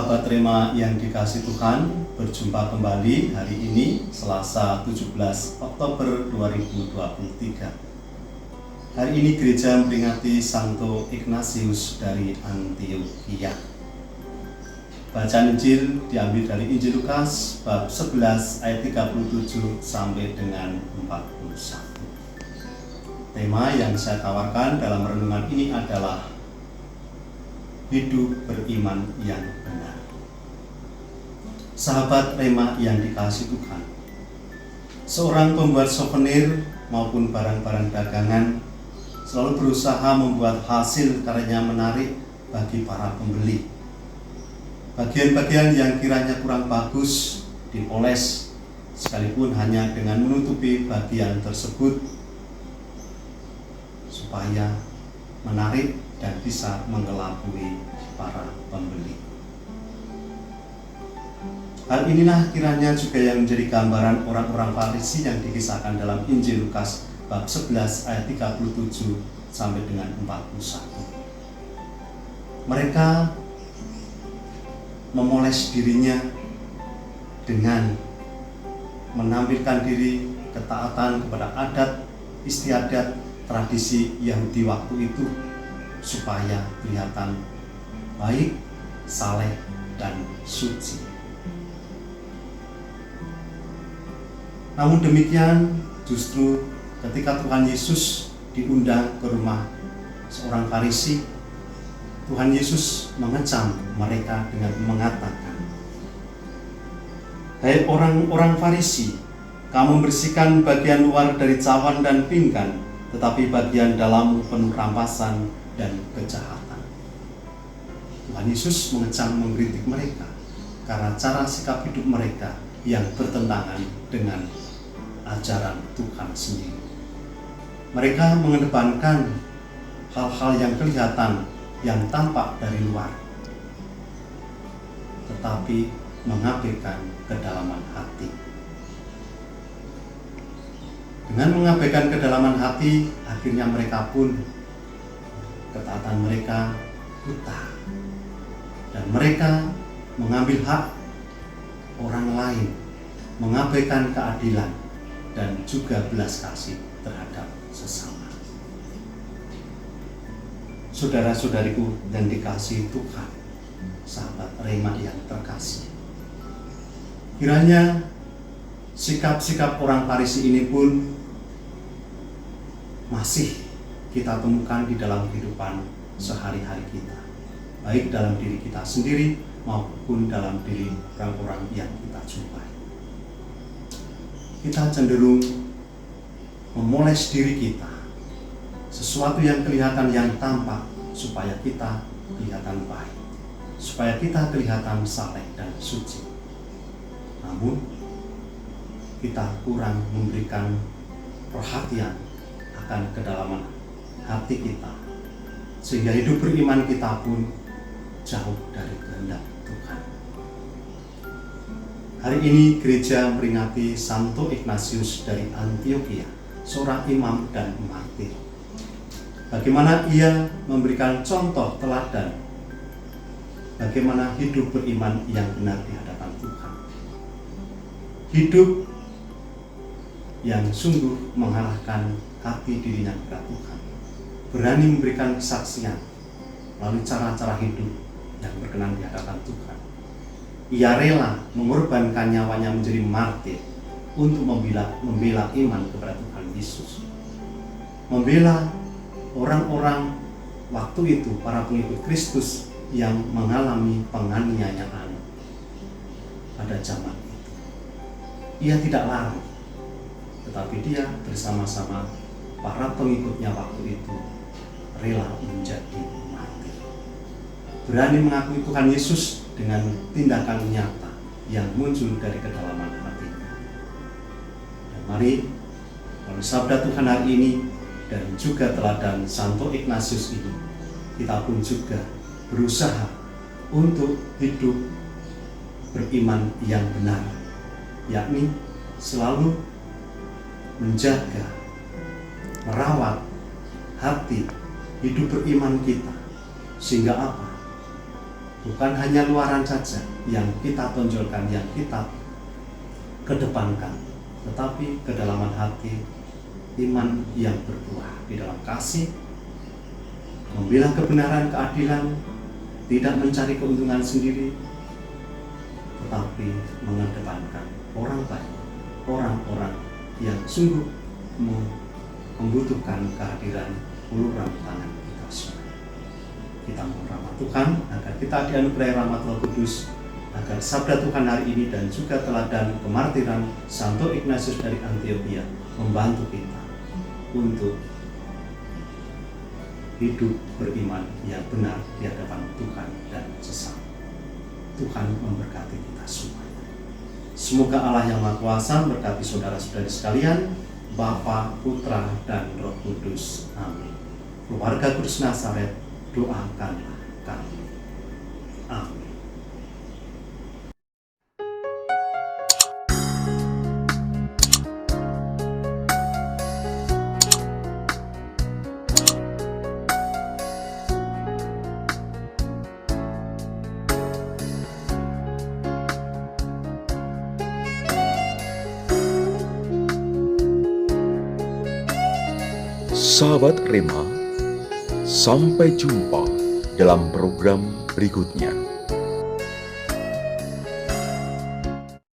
Sahabat Rema yang dikasihi Tuhan, berjumpa kembali hari ini Selasa 17 Oktober 2023. Hari ini gereja memperingati Santo Ignatius dari Antioquia. Bacaan Injil diambil dari Injil Lukas bab 11 ayat 37 sampai dengan 41. Tema yang saya tawarkan dalam renungan ini adalah hidup beriman yang benar. Sahabat Rema yang dikasihi Tuhan, seorang pembuat souvenir maupun barang-barang dagangan selalu berusaha membuat hasil karyanya menarik bagi para pembeli. Bagian-bagian yang kiranya kurang bagus dipoles, sekalipun hanya dengan menutupi bagian tersebut supaya menarik dan bisa mengelabui para pembeli. Hal inilah kiranya juga yang menjadi gambaran orang-orang Farisi yang dikisahkan dalam Injil Lukas bab 11 ayat 37 sampai dengan 41. Mereka memoles dirinya dengan menampilkan diri ketaatan kepada adat istiadat tradisi Yahudi waktu itu supaya kelihatan baik, saleh, dan suci. Namun demikian, justru ketika Tuhan Yesus diundang ke rumah seorang Farisi, Tuhan Yesus mengecam mereka dengan mengatakan, "Hai orang-orang Farisi, kamu membersihkan bagian luar dari cawan dan pinggan, tetapi bagian dalam penuh rampasan dan kejahatan." Tuhan Yesus mengecam, mengkritik mereka karena cara sikap hidup mereka yang bertentangan dengan ajaran Tuhan sendiri. Mereka mengedepankan hal-hal yang kelihatan, yang tampak dari luar, tetapi mengabaikan kedalaman hati. Dengan mengabaikan kedalaman hati, akhirnya mereka pun ketaatan mereka buta, dan mereka mengambil hak orang lain, mengabaikan keadilan dan juga belas kasih terhadap sesama. Saudara-saudariku yang dikasihi Tuhan, sahabat Rema yang terkasih, kiranya sikap-sikap orang Farisi ini pun masih kita temukan di dalam kehidupan sehari-hari kita, baik dalam diri kita sendiri maupun dalam diri orang-orang yang kita jumpai. Kita cenderung memoles diri kita, sesuatu yang kelihatan, yang tampak, supaya kita kelihatan baik, supaya kita kelihatan saleh dan suci. Namun kita kurang memberikan perhatian akan kedalaman hati kita, sehingga hidup beriman kita pun jauh dari kehendak Tuhan. Hari ini gereja memperingati Santo Ignatius dari Antioquia, seorang imam dan martir. Bagaimana ia memberikan contoh teladan bagaimana hidup beriman yang benar di hadapan Tuhan. Hidup yang sungguh mengalahkan hati dirinya kepada Tuhan, berani memberikan kesaksian melalui cara-cara hidup yang berkenan di hadapan Tuhan. Ia rela mengorbankan nyawanya menjadi martir untuk membela iman kepada Tuhan Yesus, membela orang-orang waktu itu, para pengikut Kristus yang mengalami penganiayaan pada zaman itu. Ia tidak lari, tetapi dia bersama-sama para pengikutnya waktu itu rela menjadi martir, berani mengakui Tuhan Yesus dengan tindakan nyata yang muncul dari kedalaman hatinya. Dan mari melalui sabda Tuhan hari ini dan juga teladan Santo Ignatius ini, kita pun juga berusaha untuk hidup beriman yang benar, yakni selalu menjaga, merawat hati hidup beriman kita, sehingga apa? Bukan hanya luaran saja yang kita tonjolkan, yang kita kedepankan, tetapi kedalaman hati, iman yang berbuah di dalam kasih, membela kebenaran, keadilan, tidak mencari keuntungan sendiri, tetapi mengedepankan orang baik, orang-orang yang sungguh membutuhkan kehadiran uluran tangan kita semua. Kita mohon rahmat Tuhan agar kita dianugerahi rahmat Roh Kudus, agar sabda Tuhan hari ini dan juga teladan kemartiran Santo Ignatius dari Antioquia membantu kita untuk hidup beriman yang benar di hadapan Tuhan dan sesama. Tuhan memberkati kita semua. Semoga Allah yang Maha Kuasa memberkati saudara-saudari sekalian, Bapa, Putra, dan Roh Kudus. Amin. Keluarga Kudus Nazaret, doakanlah kami. Amin. Sahabat Rema, sampai jumpa dalam program berikutnya.